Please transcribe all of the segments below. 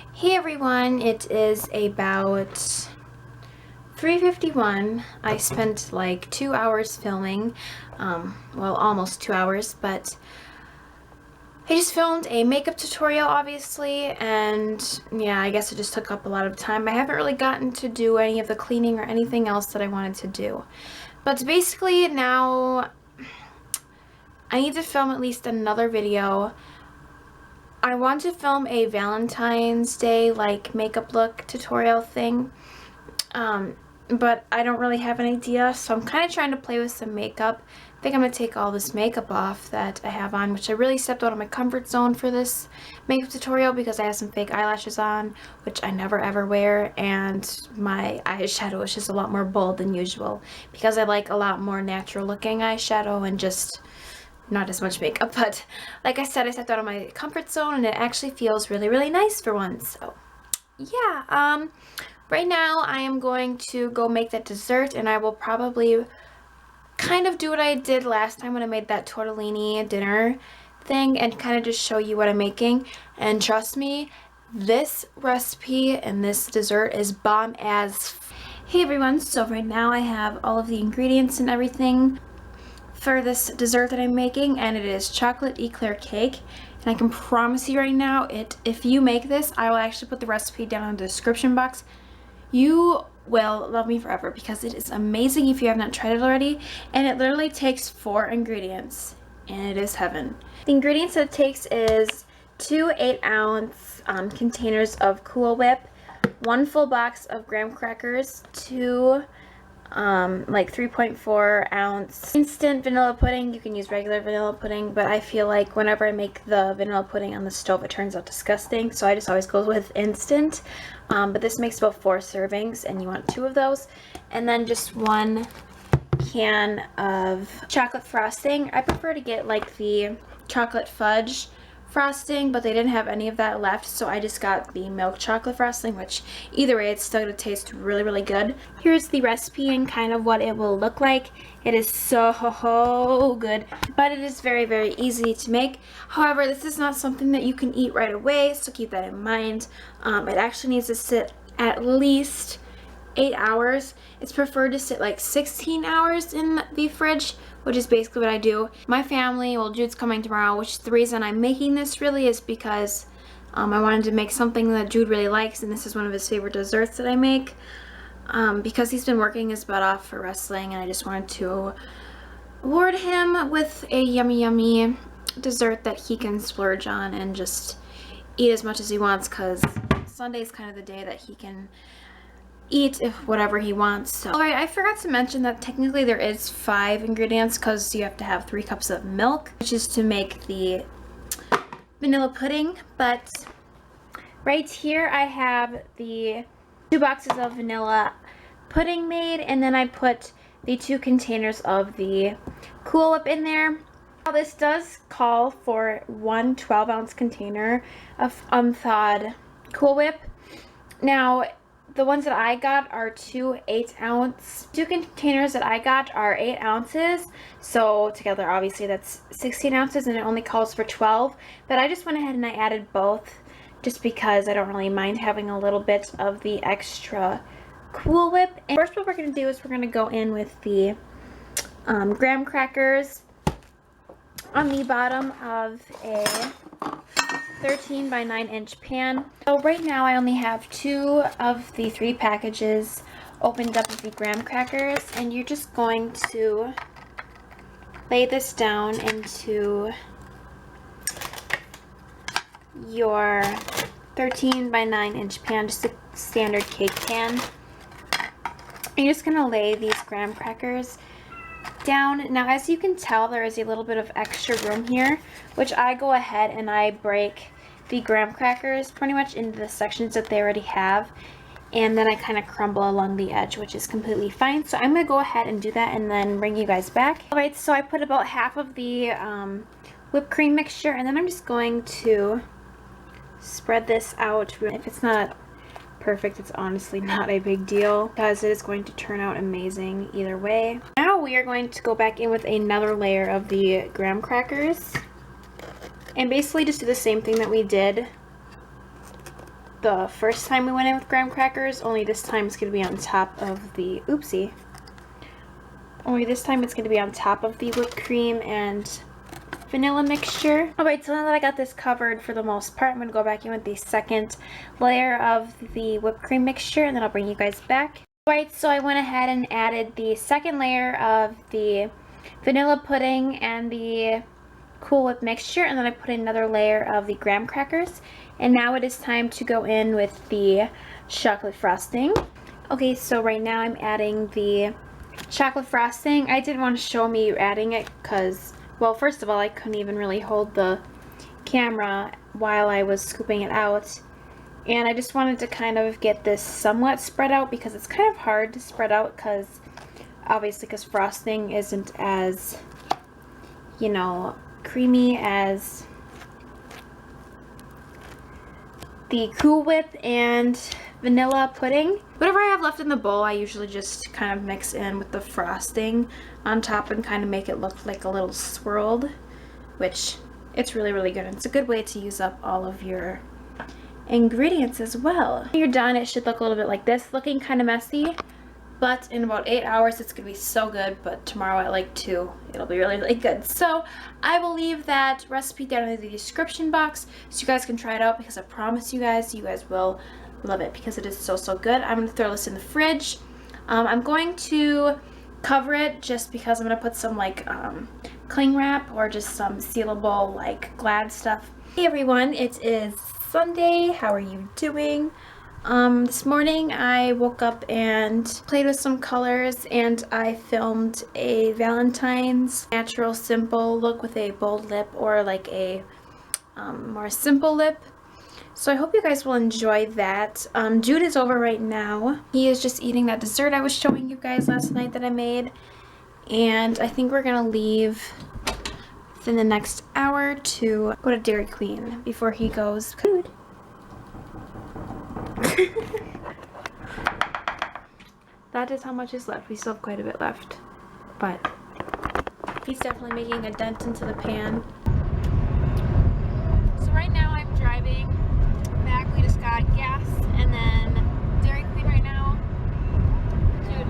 Hey everyone, it is about 3:51. I spent like 2 hours filming, well almost 2 hours, but I just filmed a makeup tutorial obviously, and yeah, I guess it just took up a lot of time. I haven't really gotten to do any of the cleaning or anything else that I wanted to do. But basically now I need to film at least another video. I want to film a Valentine's Day like makeup look tutorial thing, but I don't really have an idea, so I'm kind of trying to play with some makeup. I think I'm going to take all this makeup off that I have on, which I really stepped out of my comfort zone for this makeup tutorial because I have some fake eyelashes on, which I never ever wear, and my eyeshadow is just a lot more bold than usual because I like a lot more natural looking eyeshadow and just not as much makeup. But like I said, I stepped out of my comfort zone and it actually feels really, really nice for once. So yeah, right now I am going to go make that dessert, and I will probably kind of do what I did last time when I made that tortellini dinner thing and kind of just show you what I'm making. And trust me, this recipe and this dessert is bomb as Hey everyone, so right now I have all of the ingredients and everything for this dessert that I'm making, and it is chocolate eclair cake. And I can promise you right now, if you make this, I will actually put the recipe down in the description box. You will love me forever because it is amazing if you have not tried it already, and it literally takes 4 ingredients and it is heaven. The ingredients that it takes is 2 8-ounce containers of Cool Whip, 1 full box of graham crackers, 2 like 3.4 ounce instant vanilla pudding. You can use regular vanilla pudding, but I feel like whenever I make the vanilla pudding on the stove, it turns out disgusting, so I just always go with instant. But this makes about 4 servings, and you want 2 of those. And then just 1 can of chocolate frosting. I prefer to get like the chocolate fudge frosting, but they didn't have any of that left, so I just got the milk chocolate frosting, which either way it's still going to taste really, really good. Here's the recipe and kind of what it will look like. It is so good, but it is very, very easy to make. However, this is not something that you can eat right away, so keep that in mind. It actually needs to sit at least 8 hours. It's preferred to sit like 16 hours in the fridge, which is basically what I do. My family, well, Jude's coming tomorrow, which is the reason I'm making this really is because I wanted to make something that Jude really likes, and this is one of his favorite desserts that I make because he's been working his butt off for wrestling, and I just wanted to reward him with a yummy, yummy dessert that he can splurge on and just eat as much as he wants, because Sunday's kind of the day that he can eat whatever he wants. So, alright, I forgot to mention that technically there is 5 ingredients because you have to have 3 cups of milk, which is to make the vanilla pudding. But right here I have the 2 boxes of vanilla pudding made, and then I put the 2 containers of the Cool Whip in there. Now this does call for 1 12-ounce container of unthawed Cool Whip. Now the ones that I got are 2 8-ounce. 2 containers that I got are 8 ounces. So together, obviously, that's 16 ounces, and it only calls for 12. But I just went ahead and I added both just because I don't really mind having a little bit of the extra Cool Whip. And first, what we're going to do is we're going to go in with the graham crackers on the bottom of a 13 by 9 inch pan. So right now I only have 2 of the 3 packages opened up of the graham crackers, and you're just going to lay this down into your 13 by 9 inch pan, just a standard cake pan. You're just going to lay these graham crackers down. Now, as you can tell, there is a little bit of extra room here, which I go ahead and I break the graham crackers pretty much into the sections that they already have, and then I kind of crumble along the edge, which is completely fine. So I'm going to go ahead and do that and then bring you guys back. Alright, so I put about half of the whipped cream mixture, and then I'm just going to spread this out. If it's not perfect, it's honestly not a big deal because it is going to turn out amazing either way. Now we are going to go back in with another layer of the graham crackers and basically just do the same thing that we did the first time we went in with graham crackers, only this time it's going to be on top of the, only this time it's going to be on top of the whipped cream and vanilla mixture. Alright, so now that I got this covered for the most part, I'm going to go back in with the second layer of the whipped cream mixture, and then I'll bring you guys back. Alright, so I went ahead and added the second layer of the vanilla pudding and the Cool Whip mixture, and then I put another layer of the graham crackers, and now it is time to go in with the chocolate frosting. Okay, so right now I'm adding the chocolate frosting. I didn't want to show me adding it because, well, first of all, I couldn't even really hold the camera while I was scooping it out, and I just wanted to kind of get this somewhat spread out because it's kind of hard to spread out because obviously because frosting isn't as, you know, creamy as the Cool Whip and vanilla pudding. Whatever I have left in the bowl, I usually just kind of mix in with the frosting on top and kind of make it look like a little swirled, which it's really, really good. It's a good way to use up all of your ingredients as well. When you're done, it should look a little bit like this, looking kind of messy. But in about 8 hours, it's going to be so good. But tomorrow at like 2, it'll be really, really good. So I will leave that recipe down in the description box so you guys can try it out, because I promise you guys will love it because it is so, so good. I'm going to throw this in the fridge. I'm going to cover it just because I'm going to put some like cling wrap or just some sealable like Glad stuff. Hey everyone, it is Sunday. How are you doing? This morning I woke up and played with some colors, and I filmed a Valentine's natural simple look with a bold lip or like a more simple lip. So I hope you guys will enjoy that. Jude is over right now. He is just eating that dessert I was showing you guys last night that I made, and I think we're gonna leave within the next hour to go to Dairy Queen before he goes. Food. That is how much is left. We still have quite a bit left, but he's definitely making a dent into the pan. So right now I'm driving back. We just got gas and then Dairy Queen right now. Dude,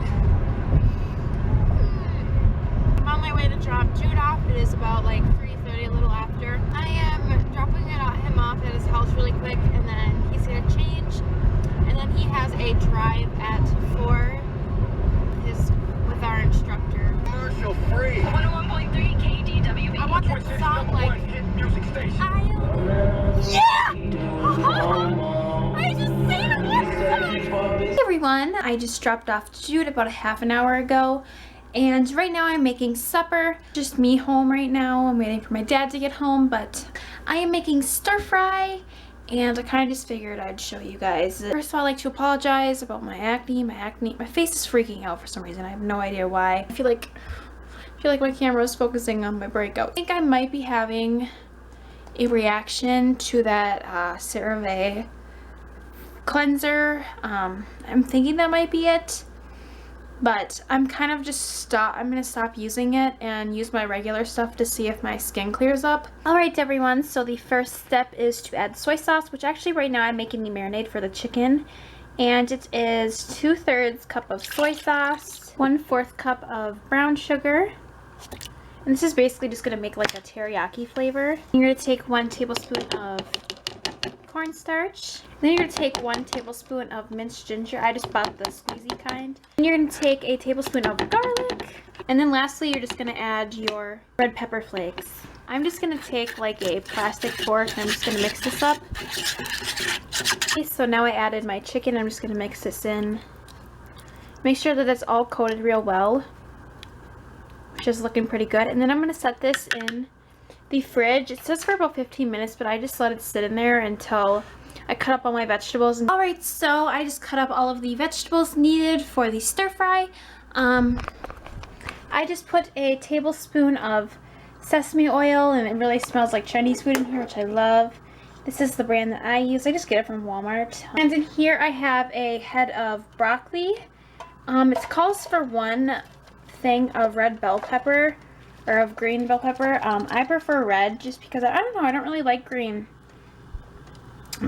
I'm on my way to drop Jude off. It is about like 3:30, a little after. I am dropping him off at his house really quick, and then he's gonna change. And then he has a drive at 4 with our instructor. Commercial free. 101.3 KDW. I want that song like I just sang it. Hey everyone, I just dropped off Jude about a half an hour ago, and right now I'm making supper. Just me home right now. I'm waiting for my dad to get home, but I am making stir fry. And I kind of just figured I'd show you guys. First of all, I'd like to apologize about my acne. My face is freaking out for some reason. I have no idea why. I feel like my camera is focusing on my breakout. I think I might be having a reaction to that CeraVe cleanser. I'm thinking that might be it. But I'm kind of just I'm gonna stop using it and use my regular stuff to see if my skin clears up. Alright everyone, so the first step is to add soy sauce, which actually right now I'm making the marinade for the chicken. And it is 2/3 cup of soy sauce, 1/4 cup of brown sugar. And this is basically just gonna make like a teriyaki flavor. You're gonna take 1 tablespoon of cornstarch. Then you're going to take 1 tablespoon of minced ginger. I just bought the squeezy kind. Then you're going to take a tablespoon of garlic. And then lastly, you're just going to add your red pepper flakes. I'm just going to take like a plastic fork and I'm just going to mix this up. Okay, so now I added my chicken. I'm just going to mix this in. Make sure that it's all coated real well, which is looking pretty good. And then I'm going to set this in the fridge. It says for about 15 minutes, but I just let it sit in there until I cut up all my vegetables. Alright, so I just cut up all of the vegetables needed for the stir fry. I just put a tablespoon of sesame oil, and it really smells like Chinese food in here, which I love. This is the brand that I use. I just get it from Walmart. And in here I have a head of broccoli. It calls for 1 thing of red bell pepper, or of green bell pepper. I prefer red just because I don't know, I don't really like green.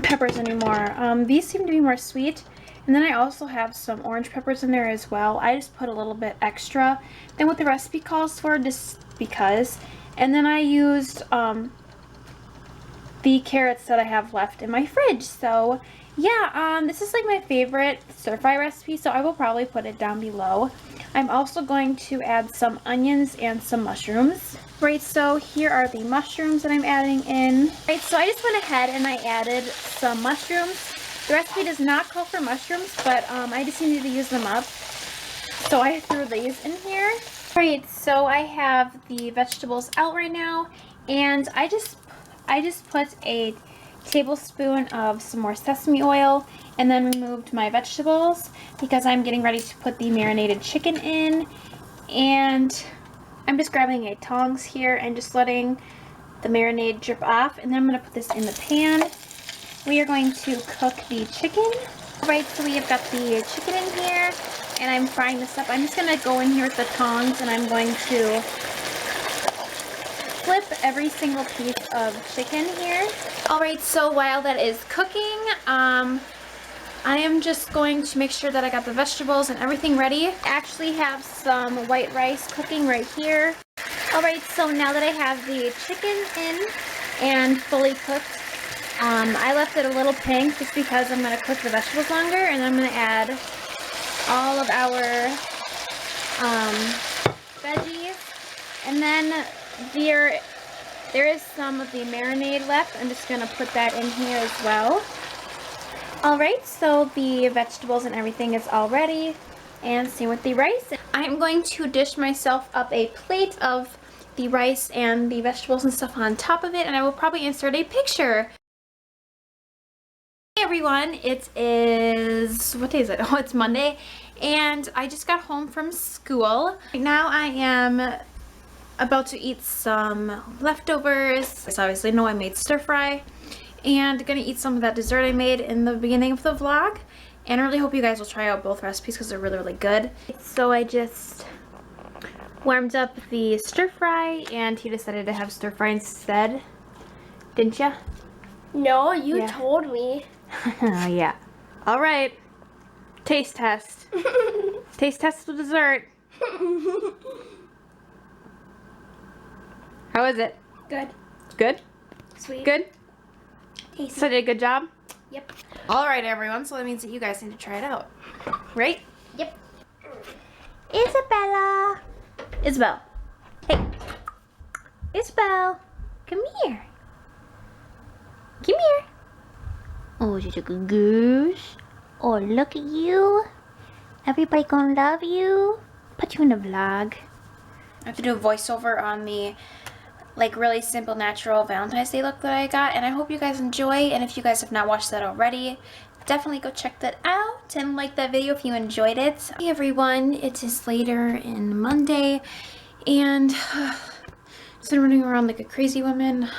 peppers anymore. These seem to be more sweet. And then I also have some orange peppers in there as well. I just put a little bit extra than what the recipe calls for, just because. And then I used the carrots that I have left in my fridge. So yeah, this is like my favorite stir fry recipe, so I will probably put it down below. I'm also going to add some onions and some mushrooms. Right, so here are the mushrooms that I'm adding in. Right, so I just went ahead and I added some mushrooms. The recipe does not call for mushrooms, but I just needed to use them up. So I threw these in here. Right, so I have the vegetables out right now, and I just put a tablespoon of some more sesame oil and then removed my vegetables because I'm getting ready to put the marinated chicken in. And I'm just grabbing a tongs here and just letting the marinade drip off, and then I'm going to put this in the pan. We are going to cook the chicken. Right, so we have got the chicken in here, and I'm frying this up. I'm just going to go in here with the tongs, and I'm going to flip every single piece of chicken here. Alright, so while that is cooking, I am just going to make sure that I got the vegetables and everything ready. I actually have some white rice cooking right here. Alright, so now that I have the chicken in and fully cooked, I left it a little pink just because I'm going to cook the vegetables longer, and I'm going to add all of our veggies. And then there is some of the marinade left. I'm just going to put that in here as well. Alright, so the vegetables and everything is all ready, and same with the rice. I'm going to dish myself up a plate of the rice and the vegetables and stuff on top of it, and I will probably insert a picture. Hey everyone, it is, what day is it? Oh, it's Monday, and I just got home from school. Right now I am about to eat some leftovers. As obviously know I made stir fry, and gonna eat some of that dessert I made in the beginning of the vlog. And I really hope you guys will try out both recipes because they're really, really good. So I just warmed up the stir fry, and he decided to have stir fry instead. Didn't ya? No, you told me. Yeah. All right. Taste test. Taste test the dessert. How is it? Good. Good? Sweet. Good? Tasty. So I did a good job? Yep. Alright everyone, so that means that you guys need to try it out. Right? Yep. Isabella! Isabel. Hey. Isabel. Come here. Come here. Oh, she's a good goose. Oh, look at you. Everybody gonna love you. Put you in the vlog. I have to do a voiceover on the really simple natural Valentine's Day look that I got, and I hope you guys enjoy. And if you guys have not watched that already, definitely go check that out and like that video if you enjoyed it. Hey everyone, it is later in Monday, and just been running around like a crazy woman.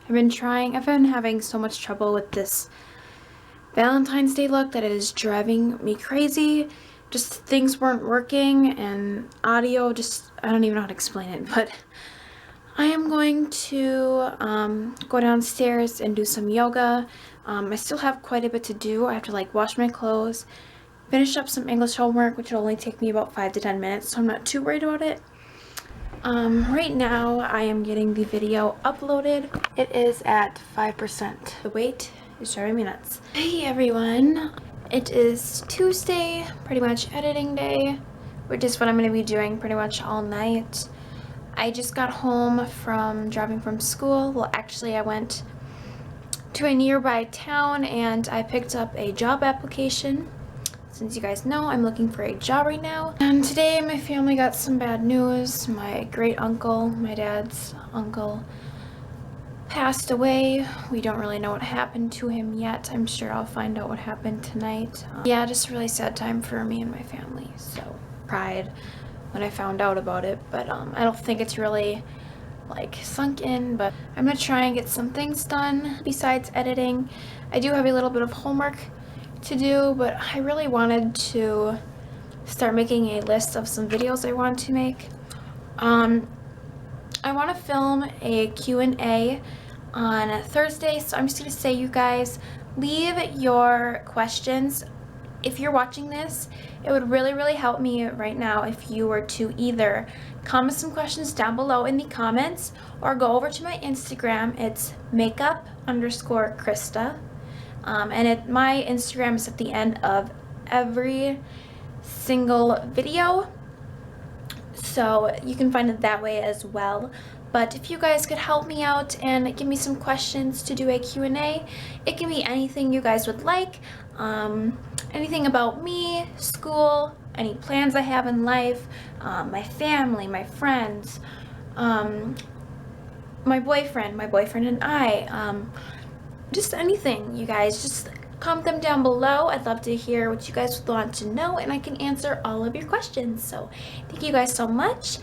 I've been having so much trouble with this Valentine's Day look that it is driving me crazy. Just things weren't working, and audio, just, I don't even know how to explain it, but I am going to go downstairs and do some yoga. I still have quite a bit to do. I have to wash my clothes, finish up some English homework, which will only take me about 5 to 10 minutes, so I'm not too worried about it. Right now I am getting the video uploaded. It is at 5%. The wait is driving me nuts. Hey everyone, it is Tuesday, pretty much editing day, which is what I'm going to be doing pretty much all night. I just got home from driving from school. Well, actually I went to a nearby town and I picked up a job application. Since you guys know, I'm looking for a job right now. And today my family got some bad news. My great uncle, my dad's uncle, passed away. We don't really know what happened to him yet. I'm sure I'll find out what happened tonight. Yeah, just a really sad time for me and my family. So, cried when I found out about it, but I don't think it's really sunk in, but I'm gonna try and get some things done besides editing. I do have a little bit of homework to do, but I really wanted to start making a list of some videos I want to make. I want to film a Q&A on Thursday, so I'm just gonna say, you guys, leave your questions. If you're watching this, it would really help me right now if you were to either comment some questions down below in the comments or go over to my Instagram. It's makeup_Krista. And my Instagram is at the end of every single video, so you can find it that way as well. But if you guys could help me out and give me some questions to do a Q&A, it can be anything you guys would like, anything about me, school, any plans I have in life, my family, my friends, my boyfriend and I, just anything, you guys. Just comment them down below. I'd love to hear what you guys would want to know, and I can answer all of your questions. So thank you guys so much.